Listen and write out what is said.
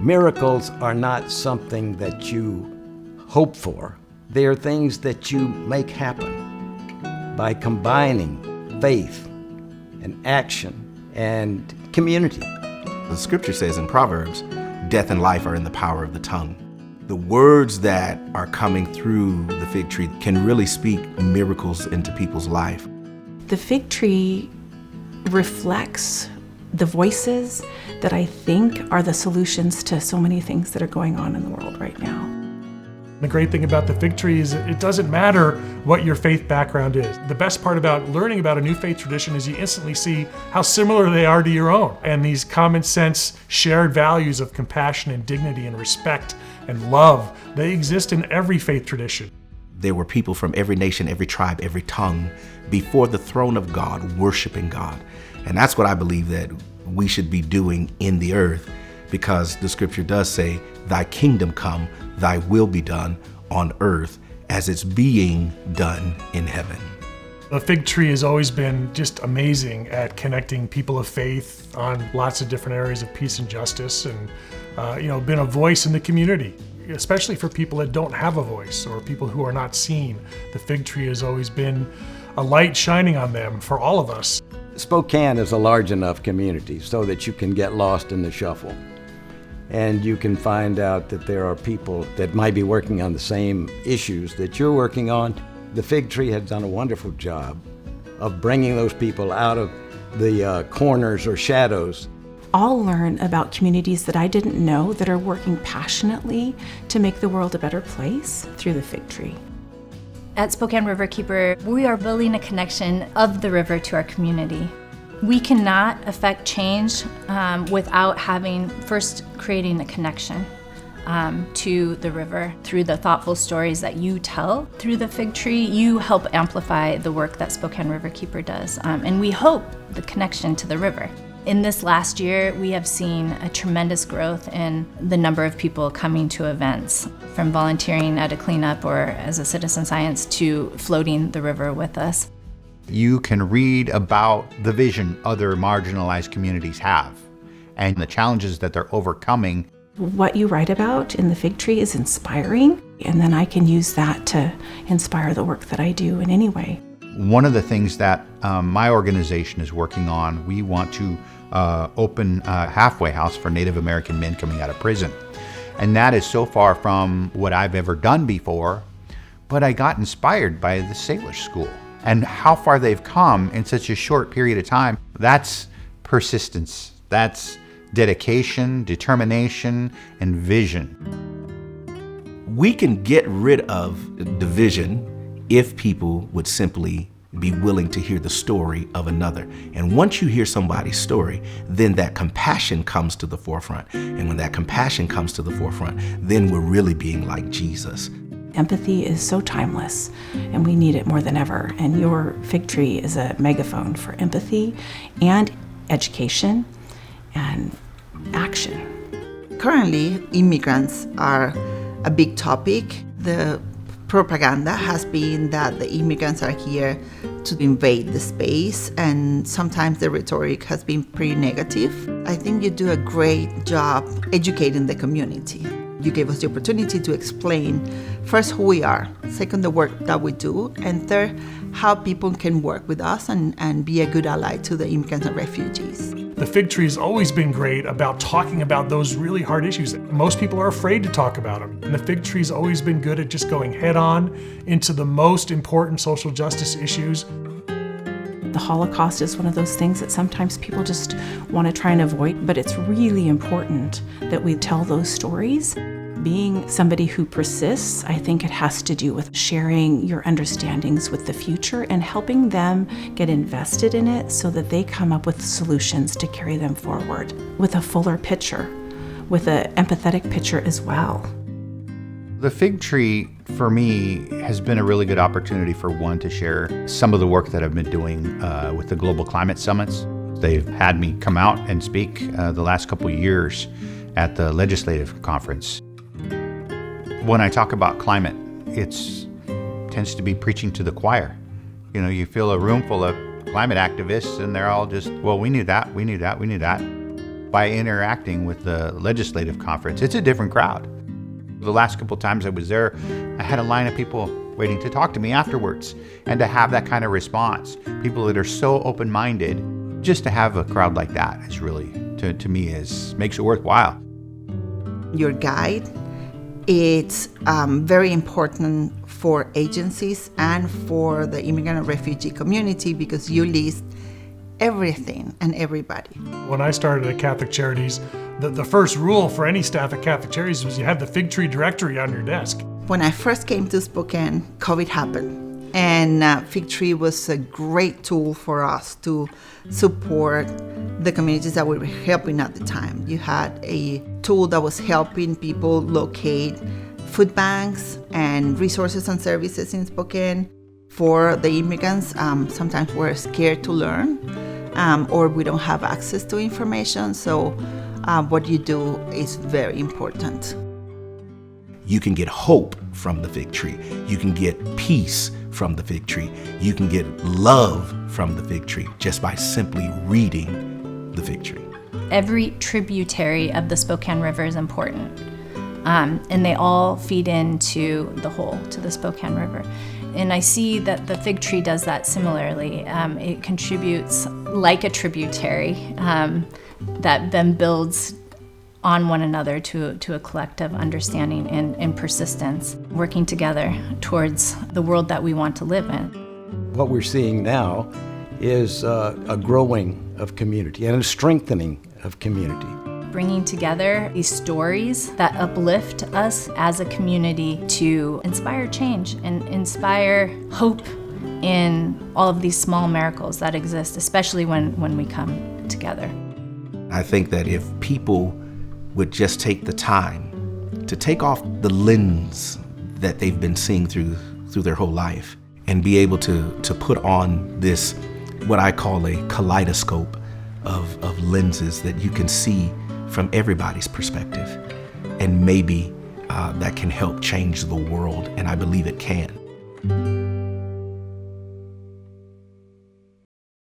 Miracles are not something that you hope for. They are things that you make happen by combining faith and action and community. The scripture says in Proverbs, death and life are in the power of the tongue. The words that are coming through the fig tree can really speak miracles into people's life. The fig tree reflects the voices that I think are the solutions to so many things that are going on in the world right now. The great thing about the fig tree is it doesn't matter what your faith background is. The best part about learning about a new faith tradition is you instantly see how similar they are to your own. And these common sense shared values of compassion and dignity and respect and love, they exist in every faith tradition. There were people from every nation, every tribe, every tongue before the throne of God, worshiping God. And that's what I believe that we should be doing in the earth, because the scripture does say, thy kingdom come, thy will be done on earth as it's being done in heaven. The fig tree has always been just amazing at connecting people of faith on lots of different areas of peace and justice, and been a voice in the community, especially for people that don't have a voice or people who are not seen. The fig tree has always been a light shining on them for all of us. Spokane is a large enough community so that you can get lost in the shuffle. And you can find out that there are people that might be working on the same issues that you're working on. The fig tree has done a wonderful job of bringing those people out of the corners or shadows. I'll learn about communities that I didn't know that are working passionately to make the world a better place through the fig tree. At Spokane Riverkeeper, we are building a connection of the river to our community. We cannot affect change without first creating the connection to the river. Through the thoughtful stories that you tell through the fig tree, you help amplify the work that Spokane Riverkeeper does. And we hope the connection to the river. In this last year, we have seen a tremendous growth in the number of people coming to events, from volunteering at a cleanup or as a citizen science to floating the river with us. You can read about the vision other marginalized communities have and the challenges that they're overcoming. What you write about in the fig tree is inspiring, and then I can use that to inspire the work that I do in any way. One of the things that my organization is working on, we want to open a halfway house for Native American men coming out of prison. And that is so far from what I've ever done before, but I got inspired by the Salish School and how far they've come in such a short period of time. That's persistence, that's dedication, determination, and vision. We can get rid of division if people would simply be willing to hear the story of another. And once you hear somebody's story, then that compassion comes to the forefront. And when that compassion comes to the forefront, then we're really being like Jesus. Empathy is so timeless, and we need it more than ever. And your fig tree is a megaphone for empathy and education and action. Currently, immigrants are a big topic. The propaganda has been that the immigrants are here to invade the space, and sometimes the rhetoric has been pretty negative. I think you do a great job educating the community. You gave us the opportunity to explain, first, who we are, second, the work that we do, and third, how people can work with us and be a good ally to the immigrants and refugees. The fig tree has always been great about talking about those really hard issues. Most people are afraid to talk about them. And the fig tree has always been good at just going head on into the most important social justice issues. The Holocaust is one of those things that sometimes people just want to try and avoid, but it's really important that we tell those stories. Being somebody who persists, I think it has to do with sharing your understandings with the future and helping them get invested in it so that they come up with solutions to carry them forward with a fuller picture, with an empathetic picture as well. The fig tree, for me, has been a really good opportunity for one to share some of the work that I've been doing with the Global Climate Summits. They've had me come out and speak the last couple of years at the legislative conference. When I talk about climate, it tends to be preaching to the choir. You know, you fill a room full of climate activists and they're all just, well, we knew that, we knew that, we knew that. By interacting with the legislative conference, it's a different crowd. The last couple times I was there, I had a line of people waiting to talk to me afterwards, and to have that kind of response, people that are so open-minded, just to have a crowd like that is really, to me, makes it worthwhile. Your guide, it's very important for agencies and for the immigrant and refugee community because you list everything and everybody. When I started at Catholic Charities, the first rule for any staff at Catholic Charities was you had the Fig Tree directory on your desk. When I first came to Spokane, COVID happened, and Fig Tree was a great tool for us to support the communities that we were helping at the time. You had a tool that was helping people locate food banks and resources and services in Spokane. For the immigrants, sometimes we're scared to learn, or we don't have access to information, so what you do is very important. You can get hope from the fig tree. You can get peace from the fig tree. You can get love from the fig tree just by simply reading the fig tree. Every tributary of the Spokane River is important, and they all feed into the whole, to the Spokane River. And I see that the fig tree does that similarly. It contributes like a tributary that then builds on one another to a collective understanding and persistence, working together towards the world that we want to live in. What we're seeing now is a growing of community and a strengthening of community. Bringing together these stories that uplift us as a community to inspire change and inspire hope in all of these small miracles that exist, especially when we come together. I think that if people would just take the time to take off the lens that they've been seeing through their whole life and be able to put on this, what I call a kaleidoscope of lenses that you can see from everybody's perspective, and maybe that can help change the world, and I believe it can.